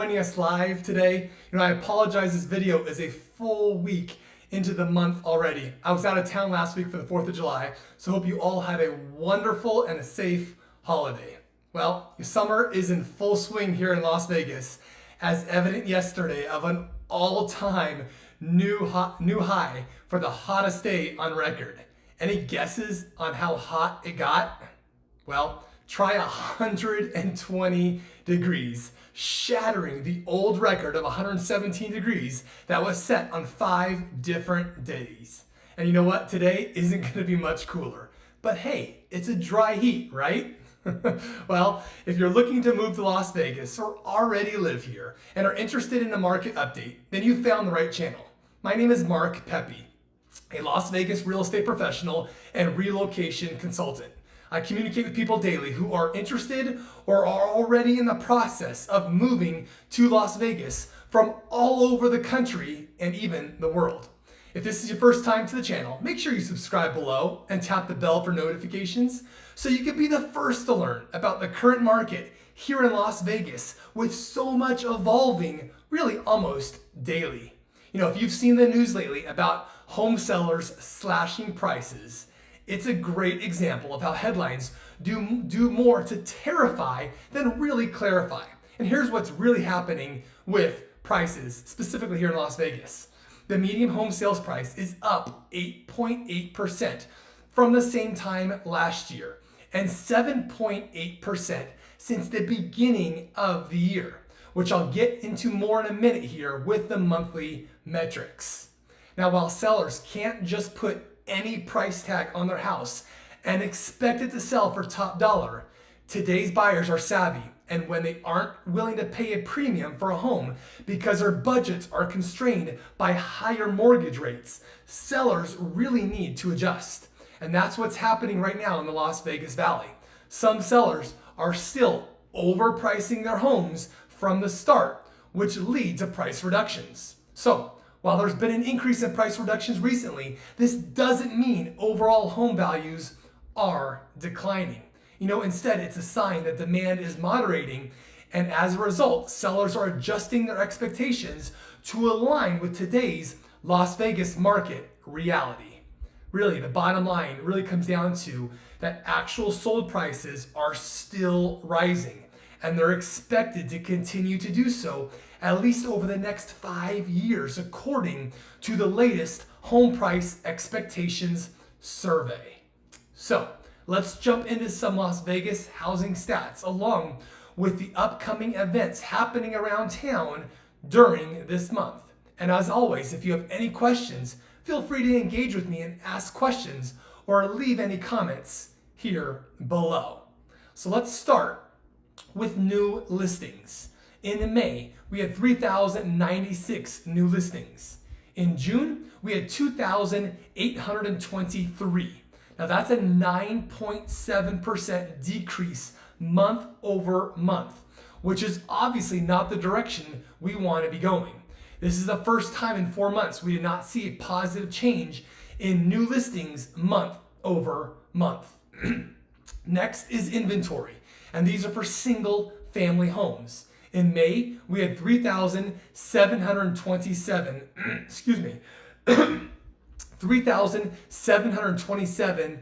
Joining us live today. I apologize, this video is a full week into the month already. I was out of town last week for the 4th of July, so hope you all had a wonderful and a safe holiday. Well, summer is in full swing here in Las Vegas, as evident yesterday of an all-time new high for the hottest day on record. Any guesses on how hot it got? Well, try 120 degrees, shattering the old record of 117 degrees that was set on 5 different days. And you know what? Today isn't going to be much cooler. But hey, it's a dry heat, right? Well, if you're looking to move to Las Vegas or already live here and are interested in a market update, then you found the right channel. My name is Mark Pepe, a Las Vegas real estate professional and relocation consultant. I communicate with people daily who are interested or are already in the process of moving to Las Vegas from all over the country and even the world. If this is your first time to the channel, make sure you subscribe below and tap the bell for notifications so you can be the first to learn about the current market here in Las Vegas, with so much evolving really almost daily. If you've seen the news lately about home sellers slashing prices, it's a great example of how headlines do more to terrify than really clarify. And here's what's really happening with prices, specifically here in Las Vegas. The median home sales price is up 8.8% from the same time last year, and 7.8% since the beginning of the year, which I'll get into more in a minute here with the monthly metrics. Now, while sellers can't just put any price tag on their house and expect it to sell for top dollar, today's buyers are savvy, and when they aren't willing to pay a premium for a home because their budgets are constrained by higher mortgage rates, sellers really need to adjust. And that's what's happening right now in the Las Vegas Valley. Some sellers are still overpricing their homes from the start, which lead to price reductions. So, while there's been an increase in price reductions recently, this doesn't mean overall home values are declining. Instead, it's a sign that demand is moderating, and as a result, sellers are adjusting their expectations to align with today's Las Vegas market reality. Really, the bottom line really comes down to that actual sold prices are still rising, and they're expected to continue to do so at least over the next 5 years, according to the latest Home Price Expectations Survey. So let's jump into some Las Vegas housing stats, along with the upcoming events happening around town during this month. And as always, if you have any questions, feel free to engage with me and ask questions or leave any comments here below. So let's start with new listings. In May, we had 3,096 new listings. In June, we had 2,823. Now that's a 9.7% decrease month over month, which is obviously not the direction we want to be going. This is the first time in 4 months we did not see a positive change in new listings month over month. Next is inventory, and these are for single family homes. In May, we had 3,727, 3,727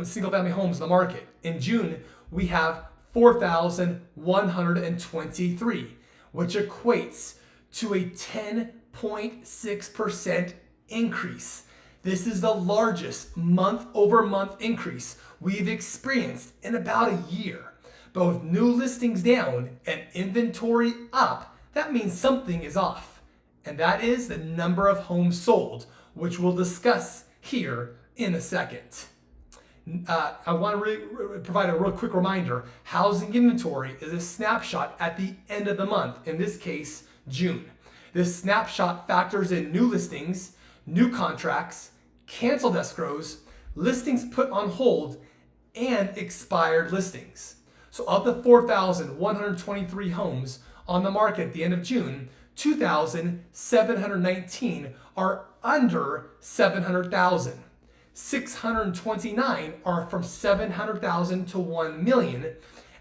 single-family homes in the market. In June, we have 4,123, which equates to a 10.6% increase. This is the largest month-over-month increase we've experienced in about a year. But with new listings down and inventory up, that means something is off. And that is the number of homes sold, which we'll discuss here in a second. I want to provide a real quick reminder. Housing inventory is a snapshot at the end of the month, in this case, June. This snapshot factors in new listings, new contracts, canceled escrows, listings put on hold, and expired listings. So of the 4,123 homes on the market at the end of June, 2,719 are under 700,000. 629 are from 700,000 to 1 million,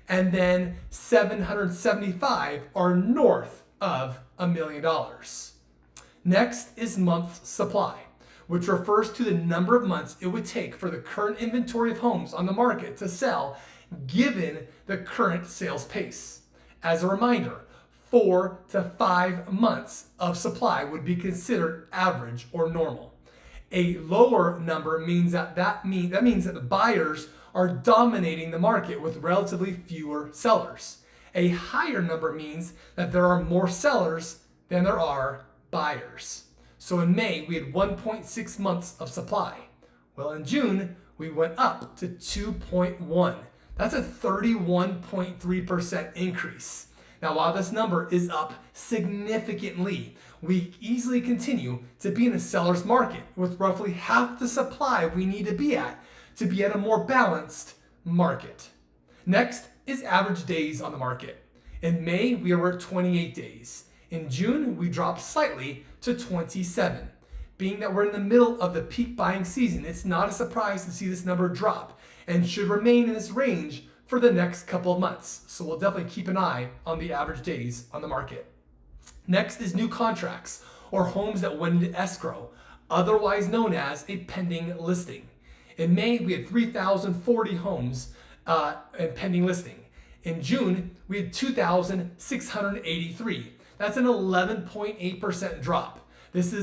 and then 775 are north of $1 million. Next is month supply, which refers to the number of months it would take for the current inventory of homes on the market to sell given the current sales pace. As a reminder, 4 to 5 months of supply would be considered average or normal. A lower number means that means that the buyers are dominating the market with relatively fewer sellers. A higher number means that there are more sellers than there are buyers. So in May, we had 1.6 months of supply. Well, in June, we went up to 2.1. That's a 31.3% increase. Now, while this number is up significantly, we easily continue to be in a seller's market with roughly half the supply we need to be at a more balanced market. Next is average days on the market. In May, we were at 28 days. In June, we dropped slightly to 27. Being that we're in the middle of the peak buying season, it's not a surprise to see this number drop and should remain in this range for the next couple of months. So we'll definitely keep an eye on the average days on the market. Next is new contracts or homes that went into escrow, otherwise known as a pending listing. In May, we had 3,040 homes in pending listing. In June, we had 2,683. That's an 11.8% drop. This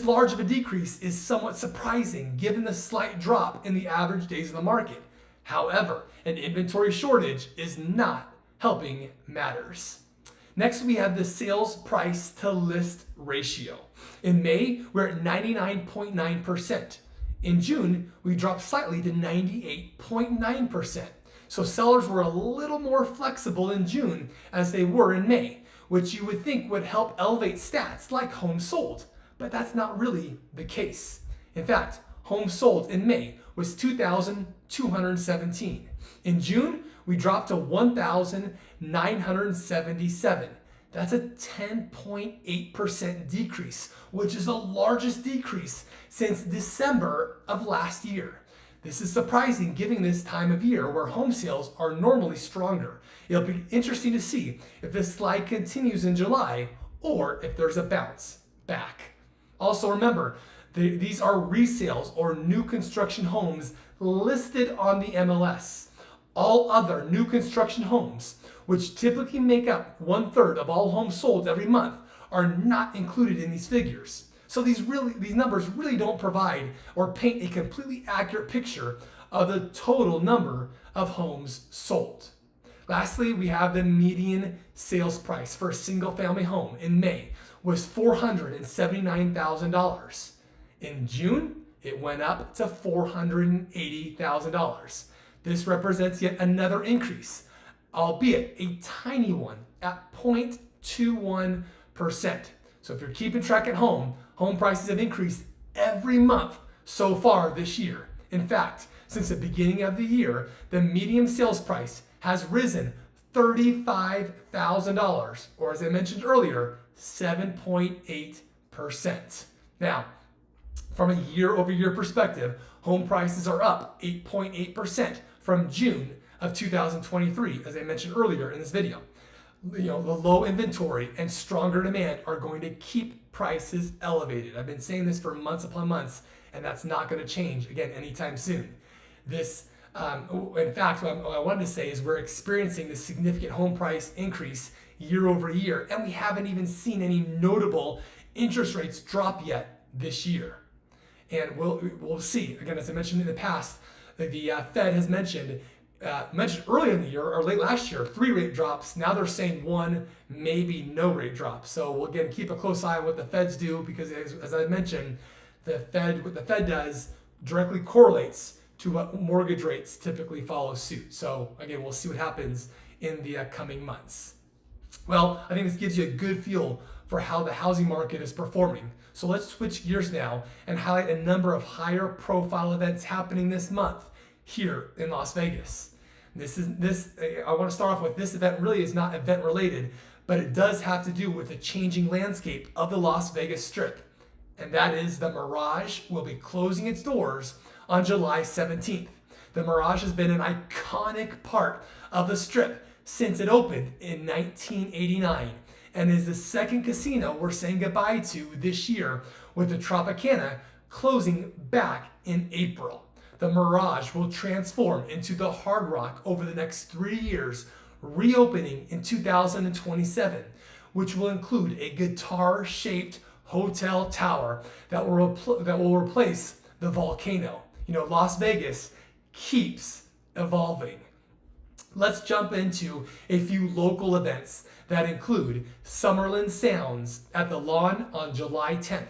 large of a decrease is somewhat surprising given the slight drop in the average days of the market. However, an inventory shortage is not helping matters. Next, we have the sales price to list ratio. In May, we're at 99.9%. In June, we dropped slightly to 98.9%. So sellers were a little more flexible in June as they were in May, which you would think would help elevate stats like homes sold, but that's not really the case. In fact, homes sold in May was 2,217. In June, we dropped to 1,977. That's a 10.8% decrease, which is the largest decrease since December of last year. This is surprising given this time of year where home sales are normally stronger. It'll be interesting to see if this slide continues in July or if there's a bounce back. Also remember, these are resales or new construction homes listed on the MLS. All other new construction homes, which typically make up 1/3 of all homes sold every month, are not included in these figures. So these numbers really don't provide or paint a completely accurate picture of the total number of homes sold. Lastly, we have the median sales price for a single family home in May was $479,000. In June, it went up to $480,000. This represents yet another increase, albeit a tiny one at 0.21%. So if you're keeping track at home prices have increased every month so far this year. In fact, since the beginning of the year, the median sales price has risen $35,000, or as I mentioned earlier, 7.8%. Now, from a year-over-year perspective, home prices are up 8.8% from June of 2023, as I mentioned earlier in this video. The low inventory and stronger demand are going to keep prices elevated. I've been saying this for months upon months, and that's not going to change again anytime soon. In fact, what I wanted to say is we're experiencing this significant home price increase year over year, and we haven't even seen any notable interest rates drop yet this year. And we'll see. Again, as I mentioned in the past, the Fed has mentioned earlier in the year or late last year, 3 rate drops. Now they're saying 1, maybe no rate drop. So we'll again keep a close eye on what the Feds do because, as I mentioned, what the Fed does directly correlates to what mortgage rates typically follow suit. So again, we'll see what happens in the coming months. Well, I think this gives you a good feel for how the housing market is performing. So let's switch gears now and highlight a number of higher profile events happening this month here in Las Vegas. I want to start off with this event really is not event related, but it does have to do with the changing landscape of the Las Vegas Strip. And that is the Mirage will be closing its doors on July 17th. The Mirage has been an iconic part of the Strip since it opened in 1989. and is the second casino we're saying goodbye to this year, with the Tropicana closing back in April. The Mirage will transform into the Hard Rock over the next 3 years, reopening in 2027, which will include a guitar-shaped hotel tower that will replace the Volcano. Las Vegas keeps evolving. Let's jump into a few local events that include Summerlin Sounds at the Lawn on July 10th.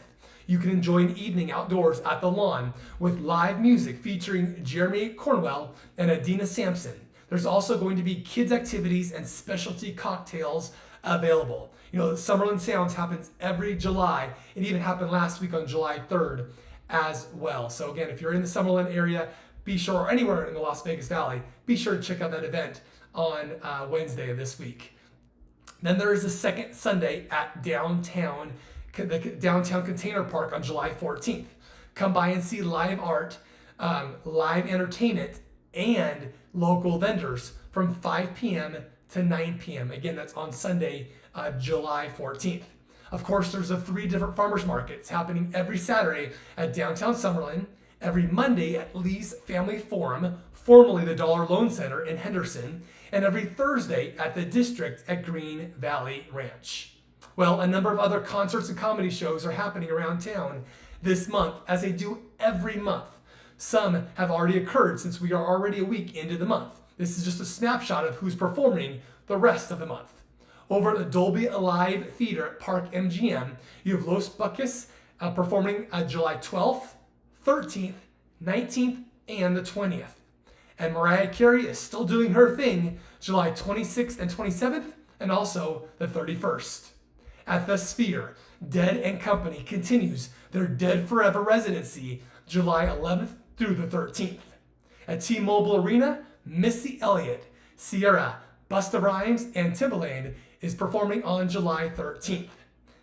You can enjoy an evening outdoors at the Lawn with live music featuring Jeremy Cornwell and Adina Sampson. There's also going to be kids activities and specialty cocktails available. The Summerlin Sounds happens every July. It even happened last week on July 3rd as well. So again, if you're in the Summerlin area, be sure, or anywhere in the Las Vegas Valley, be sure to check out that event on Wednesday of this week. Then there is the second Sunday at the Downtown Container Park on July 14th. Come by and see live art, live entertainment, and local vendors from 5 p.m. to 9 p.m. Again, that's on Sunday, July 14th. Of course, there's the 3 different farmers markets happening every Saturday at downtown Summerlin, every Monday at Lee's Family Forum, formerly the Dollar Loan Center in Henderson, and every Thursday at the District at Green Valley Ranch. Well, a number of other concerts and comedy shows are happening around town this month, as they do every month. Some have already occurred since we are already a week into the month. This is just a snapshot of who's performing the rest of the month. Over at the Dolby Alive Theater at Park MGM, you have Los Buckus performing July 12th, 13th, 19th, and the 20th. And Mariah Carey is still doing her thing July 26th and 27th, and also the 31st. At the Sphere, Dead & Company continues their Dead Forever residency July 11th through the 13th. At T-Mobile Arena, Missy Elliott, Sierra, Busta Rhymes, and Timbaland is performing on July 13th.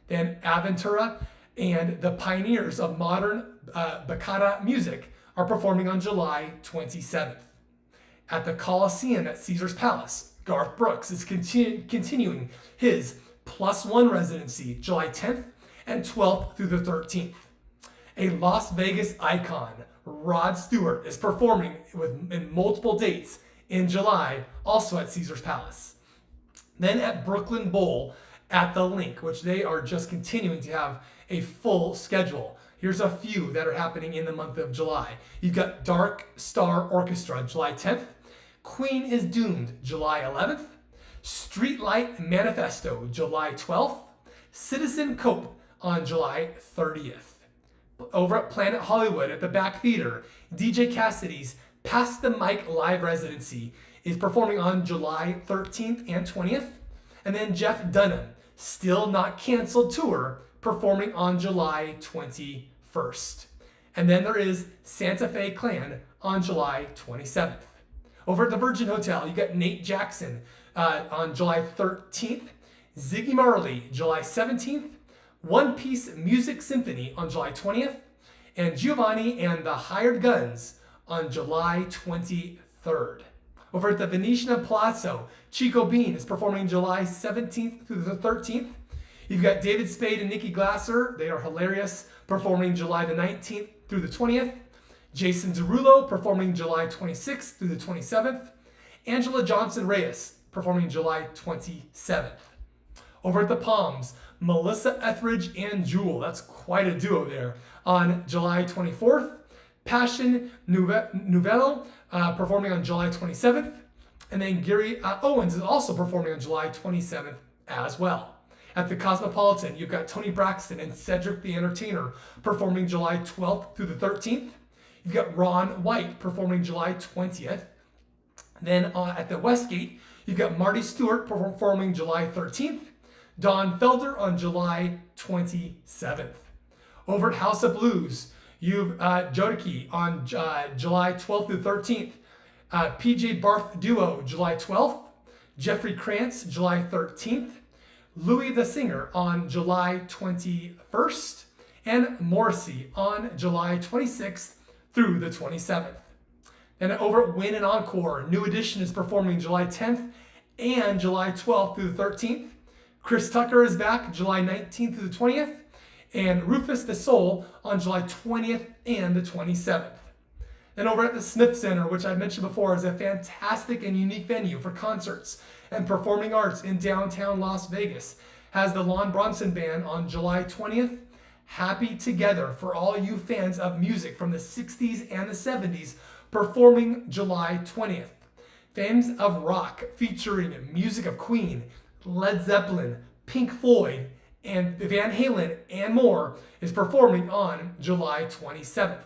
Then Aventura and the pioneers of modern bachata music are performing on July 27th. At the Coliseum at Caesars Palace, Garth Brooks is continuing his +1 residency July 10th and 12th through the 13th. A Las Vegas icon, Rod Stewart, is performing in multiple dates in July, also at Caesars Palace. Then at Brooklyn Bowl at the Link, which they are just continuing to have a full schedule. Here's a few that are happening in the month of July. You've got Dark Star Orchestra, July 10th. Queen is Doomed, July 11th. Streetlight Manifesto, July 12th. Citizen Cope on July 30th. Over at Planet Hollywood at the Back Theater, DJ Cassidy's Pass the Mic live residency is performing on July 13th and 20th. And then Jeff Dunham, Still Not Canceled tour, performing on July 21st. And then there is Santa Fe Clan on July 27th. Over at the Virgin Hotel, you got Nate Jackson on July 13th, Ziggy Marley July 17th, One Piece Music Symphony on July 20th, and Giovanni and the Hired Guns on July 23rd. Over at the Venetian Palazzo, Chico Bean is performing July 17th through the 13th. You've got David Spade and Nikki Glasser, they are hilarious, performing July the 19th through the 20th. Jason Derulo performing July 26th through the 27th. Angela Johnson Reyes performing July 27th. Over at the Palms, Melissa Etheridge and Jewel, that's quite a duo there, on July 24th. Passion Novello performing on July 27th. And then Gary Owens is also performing on July 27th as well. At the Cosmopolitan, you've got Tony Braxton and Cedric the Entertainer performing July 12th through the 13th. You've got Ron White performing July 20th. Then at the Westgate, you've got Marty Stewart performing July 13th. Don Felder on July 27th. Over at House of Blues, you've Jodeci on July 12th through 13th. PJ Barth Duo, July 12th. Jeffrey Krantz, July 13th. Louis the Singer on July 21st. And Morrissey on July 26th through the 27th. And over at Win and Encore, New Edition is performing July 10th and July 12th through the 13th. Chris Tucker is back July 19th through the 20th, and Rufus the Soul on July 20th and the 27th. Then over at the Smith Center, which I mentioned before is a fantastic and unique venue for concerts and performing arts in downtown Las Vegas, has the Lon Bronson Band on July 20th. Happy Together for all you fans of music from the 60s and the 70s, performing July 20th. Fans of Rock featuring music of Queen, Led Zeppelin, Pink Floyd, and Van Halen and more is performing on July 27th.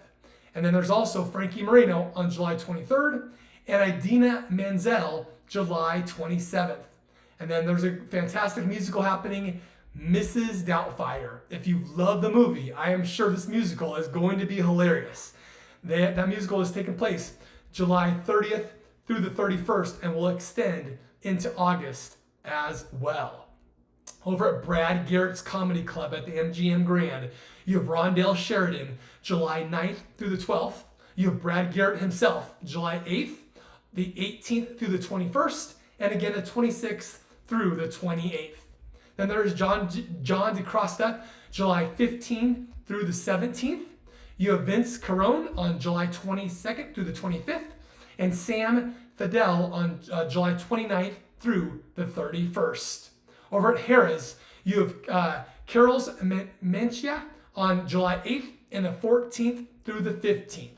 And then there's also Frankie Moreno on July 23rd and Idina Menzel July 27th. And then there's a fantastic musical happening, Mrs. Doubtfire. If you love the movie, I am sure this musical is going to be hilarious. That musical is taking place July 30th through the 31st and will extend into August as well. Over at Brad Garrett's Comedy Club at the MGM Grand, you have Rondell Sheridan, July 9th through the 12th. You have Brad Garrett himself, July 8th, the 18th through the 21st, and again the 26th through the 28th. Then there is John DeCrosta, July 15th through the 17th. You have Vince Carone on July 22nd through the 25th, and Sam Fidel on July 29th through the 31st. Over at Harrah's, you have Carol's Mencia on July 8th and the 14th through the 15th.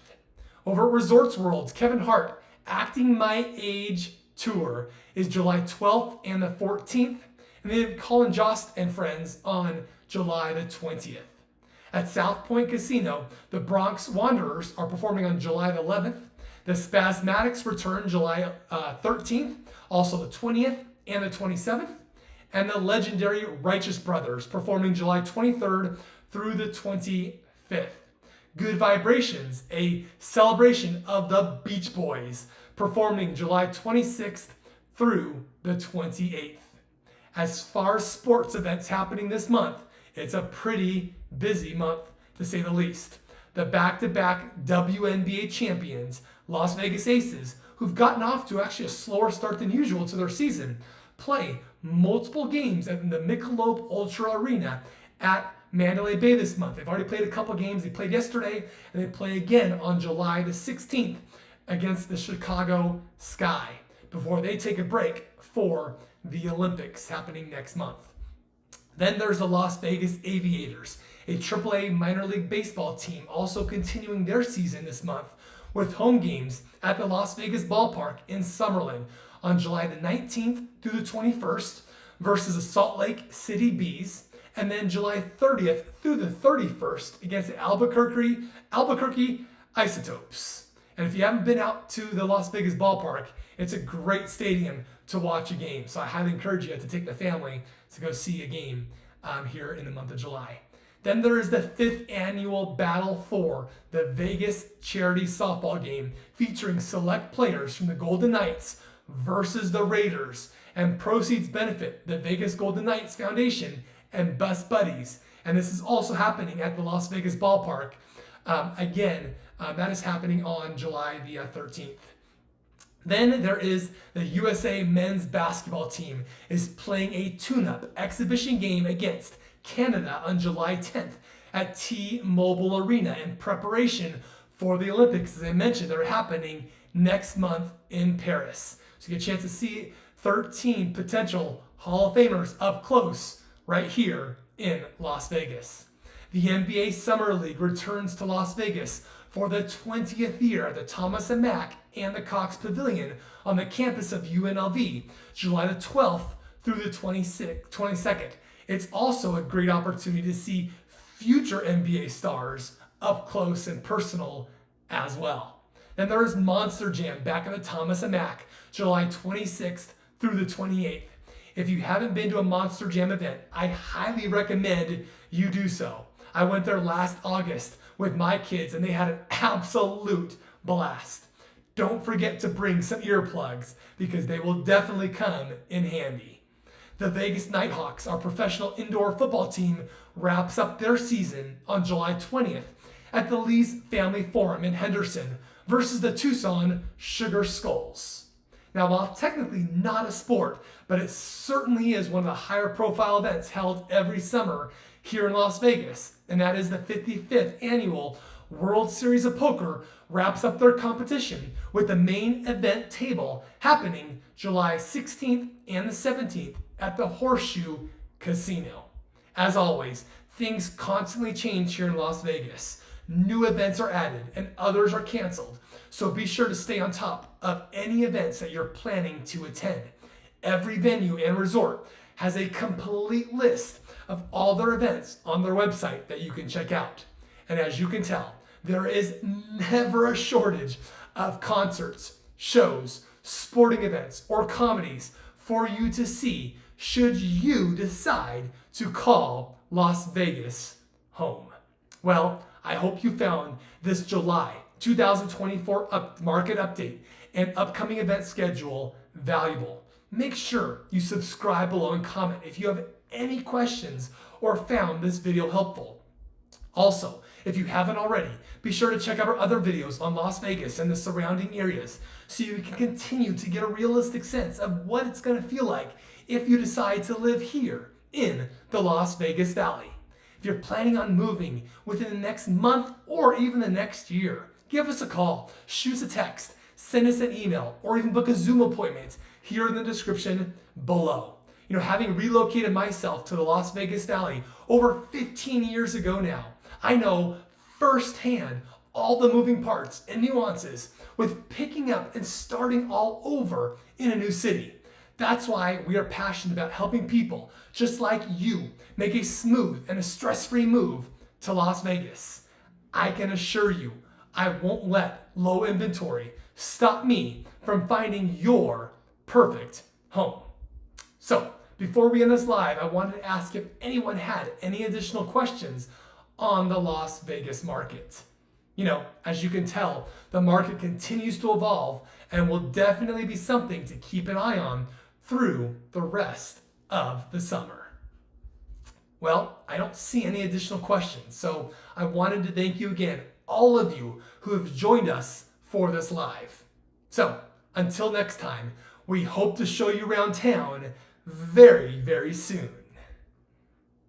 Over at Resorts World, Kevin Hart, Acting My Age Tour is July 12th and the 14th. And they have Colin Jost and Friends on July the 20th. At South Point Casino, the Bronx Wanderers are performing on July the 11th. The Spasmatics return July 13th, also the 20th and the 27th. And the legendary Righteous Brothers performing July 23rd through the 25th. Good Vibrations, a celebration of the Beach Boys, performing July 26th through the 28th. As far as sports events happening this month, it's a pretty busy month to say the least. The back-to-back WNBA champions, Las Vegas Aces, who've gotten off to actually a slower start than usual to their season, play multiple games at the Michelob Ultra Arena at Mandalay Bay this month. They've already played a couple games. They played yesterday, and they play again on July the 16th against the Chicago Sky before they take a break for the Olympics happening next month. Then there's the Las Vegas Aviators, a AAA minor league baseball team also continuing their season this month with home games at the Las Vegas Ballpark in Summerlin on July the 19th through the 21st versus the Salt Lake City Bees, and then July 30th through the 31st against the Albuquerque Isotopes. And if you haven't been out to the Las Vegas Ballpark, it's a great stadium to watch a game. So I highly encourage you to take the family to go see a game here in the month of July. Then there is the 5th annual Battle for the Vegas Charity Softball Game featuring select players from the Golden Knights versus the Raiders, and proceeds benefit the Vegas Golden Knights Foundation and Best Buddies. And this is also happening at the Las Vegas Ballpark. That is happening on July the 13th. Then there is the USA men's basketball team is playing a tune-up exhibition game against Canada on July 10th at T-Mobile Arena in preparation for the Olympics. As I mentioned, they're happening next month in Paris. So you get a chance to see 13 potential Hall of Famers up close right here in Las Vegas. The NBA Summer League returns to Las Vegas for the 20th year at the Thomas & Mack and the Cox Pavilion on the campus of UNLV, July the 12th through the 22nd. It's also a great opportunity to see future NBA stars up close and personal as well. Then there is Monster Jam back at the Thomas & Mack, July 26th through the 28th. If you haven't been to a Monster Jam event, I highly recommend you do so. I went there last August with my kids and they had an absolute blast. Don't forget to bring some earplugs because they will definitely come in handy. The Vegas Nighthawks, our professional indoor football team, wraps up their season on July 20th at the Lee's Family Forum in Henderson versus the Tucson Sugar Skulls. Now, while technically not a sport, but it certainly is one of the higher profile events held every summer here in Las Vegas, and that is the 55th annual World Series of Poker wraps up their competition with the main event table happening July 16th and the 17th at the Horseshoe Casino. As always, things constantly change here in Las Vegas. New events are added and others are canceled. So be sure to stay on top of any events that you're planning to attend. Every venue and resort has a complete list of all their events on their website that you can check out. And as you can tell, there is never a shortage of concerts, shows, sporting events, or comedies for you to see should you decide to call Las Vegas home. Well, I hope you found this July 2024 market update and upcoming event schedule valuable. Make sure you subscribe below and comment if you have any questions or found this video helpful. Also, if you haven't already, be sure to check out our other videos on Las Vegas and the surrounding areas so you can continue to get a realistic sense of what it's going to feel like if you decide to live here in the Las Vegas Valley. If you're planning on moving within the next month or even the next year, give us a call, shoot us a text, send us an email, or even book a Zoom appointment here in the description below. Having relocated myself to the Las Vegas Valley over 15 years ago now, I know firsthand all the moving parts and nuances with picking up and starting all over in a new city. That's why we are passionate about helping people just like you make a smooth and a stress-free move to Las Vegas. I can assure you, I won't let low inventory stop me from finding your perfect home. So, before we end this live, I wanted to ask if anyone had any additional questions on the Las Vegas market. As you can tell, the market continues to evolve and will definitely be something to keep an eye on through the rest of the summer. Well, I don't see any additional questions, so I wanted to thank you again, all of you who have joined us for this live. So, until next time, we hope to show you around town very, very soon.